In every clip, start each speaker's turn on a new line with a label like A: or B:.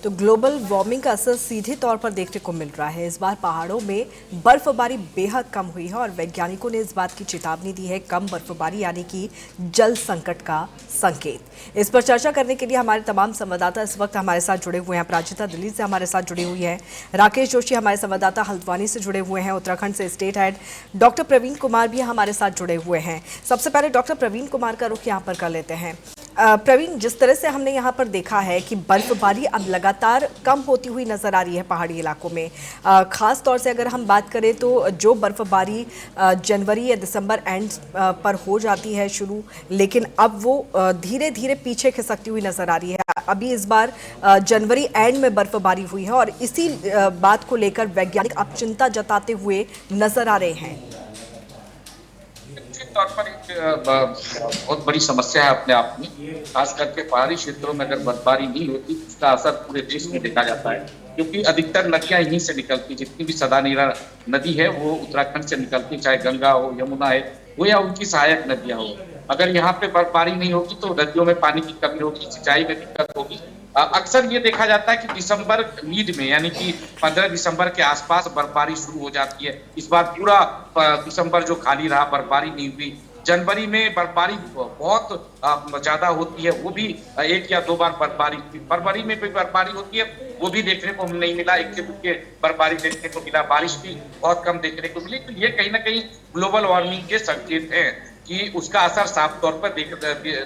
A: तो global warming का असर सीधे तौर पर देखने को मिल रहा है। इस बार पहाड़ों में बर्फबारी बेहद कम हुई है और वैज्ञानिकों ने इस बात की चेतावनी दी है, कम बर्फबारी यानी कि जल संकट का संकेत। इस पर चर्चा करने के लिए हमारे तमाम संवाददाता इस वक्त हमारे साथ जुड़े हुए हैं। अपराजिता दिल्ली से हमारे साथ जुड़ी हुई है, राकेश जोशी हमारे संवाददाता हल्द्वानी से जुड़े हुए हैं, उत्तराखंड से state head doctor Praveen Kumar भी हमारे साथ जुड़े हुए हैं। सबसे पहले डॉक्टर प्रवीण कुमार का रुख यहाँ पर कर लेते हैं। प्रवीण, जिस तरह से हमने यहाँ पर देखा है कि बर्फबारी अब लगातार कम होती हुई नजर आ रही है पहाड़ी इलाकों में, खास तौर से अगर हम बात करें तो जो बर्फबारी जनवरी या दिसंबर एंड पर हो जाती है शुरू, लेकिन अब वो धीरे धीरे पीछे खिसकती हुई नजर आ रही है। अभी इस बार जनवरी एंड में बर्फबारी हुई है और इसी बात को लेकर वैज्ञानिक अब चिंता जताते हुए नजर आ रहे हैं।
B: निश्चित तौर पर एक बहुत बड़ी समस्या है अपने आप में। खास करके पहाड़ी क्षेत्रों में अगर बर्फबारी नहीं होती तो उसका असर पूरे देश में देखा जाता है, क्योंकि अधिकतर नदियां यहीं से निकलती, जितनी भी सदानीरा नदी है वो उत्तराखंड से निकलती, चाहे गंगा हो, यमुना है वो या उनकी सहायक नदियां हो। अगर यहाँ पे बर्फबारी नहीं होगी तो नदियों में पानी की कमी होगी, सिंचाई में दिक्कत होगी। अक्सर ये देखा जाता है कि दिसंबर मीड में यानी कि 15 दिसंबर के आसपास बर्फबारी शुरू हो जाती है। इस बार पूरा दिसंबर जो खाली रहा, बर्फबारी नहीं हुई। जनवरी में बर्फबारी बहुत ज्यादा होती है, वो भी एक या दो बार बर्फबारी हुई। फरवरी में भी बर्फबारी होती है, वो भी देखने को नहीं मिला, एक के बर्फबारी देखने को मिला, बारिश भी बहुत कम देखने को मिली। तो ये कहीं ना कहीं ग्लोबल वार्मिंग के संकेत हैं कि उसका असर साफ तौर पर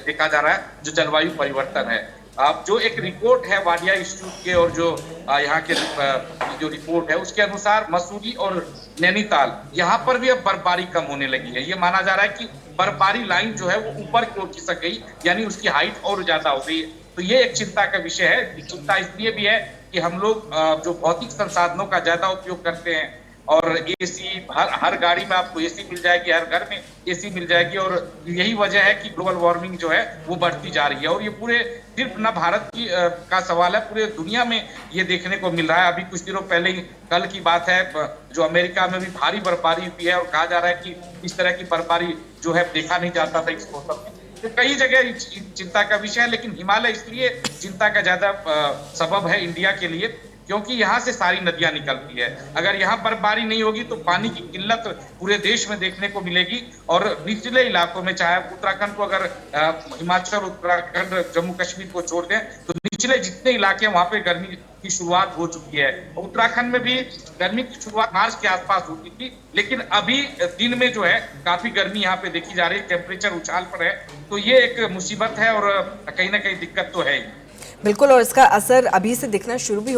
B: देखा जा रहा है, जो जलवायु परिवर्तन है। अब जो एक रिपोर्ट है वाडिया इंस्टीट्यूट के और जो यहाँ के जो रिपोर्ट है उसके अनुसार मसूरी और नैनीताल यहाँ पर भी अब बर्फबारी कम होने लगी है। ये माना जा रहा है कि बर्फबारी लाइन जो है वो ऊपर की ओर खिसक गई, यानी उसकी हाइट और ज्यादा हो गई है। तो ये एक चिंता का विषय है। चिंता इसलिए भी है कि हम लोग जो भौतिक संसाधनों का ज्यादा उपयोग करते हैं और एसी हर गाड़ी में आपको एसी मिल जाएगी, हर घर में एसी मिल जाएगी, और यही वजह है कि ग्लोबल वार्मिंग जो है वो बढ़ती जा रही है। और ये पूरे सिर्फ न भारत की का सवाल है, पूरे दुनिया में ये देखने को मिल रहा है। अभी कुछ दिनों पहले ही, कल की बात है, जो अमेरिका में भी भारी बर्फबारी हुई है और कहा जा रहा है कि इस तरह की बर्फबारी जो है देखा नहीं जाता था इस मौसम में। तो कई जगह चिंता का विषय है, लेकिन हिमालय इसलिए चिंता का ज्यादा सबब है इंडिया के लिए क्योंकि यहाँ से सारी नदियां निकलती है। अगर यहाँ बर्फबारी नहीं होगी तो पानी की किल्लत पूरे देश में देखने को मिलेगी। और निचले इलाकों में, चाहे उत्तराखंड को अगर हिमाचल, उत्तराखंड, जम्मू कश्मीर को छोड़ दें तो निचले जितने इलाके हैं वहां पे गर्मी की शुरुआत हो चुकी है। उत्तराखंड में भी गर्मी की शुरुआत मार्च के आसपास होती थी, लेकिन अभी दिन में जो है काफी गर्मी यहाँ पे देखी जा रही है, टेम्परेचर उछाल पर है। तो ये एक मुसीबत है और कहीं ना कहीं दिक्कत तो है ही।
A: बिल्कुल, और इसका असर अभी से दिखना शुरू भी हो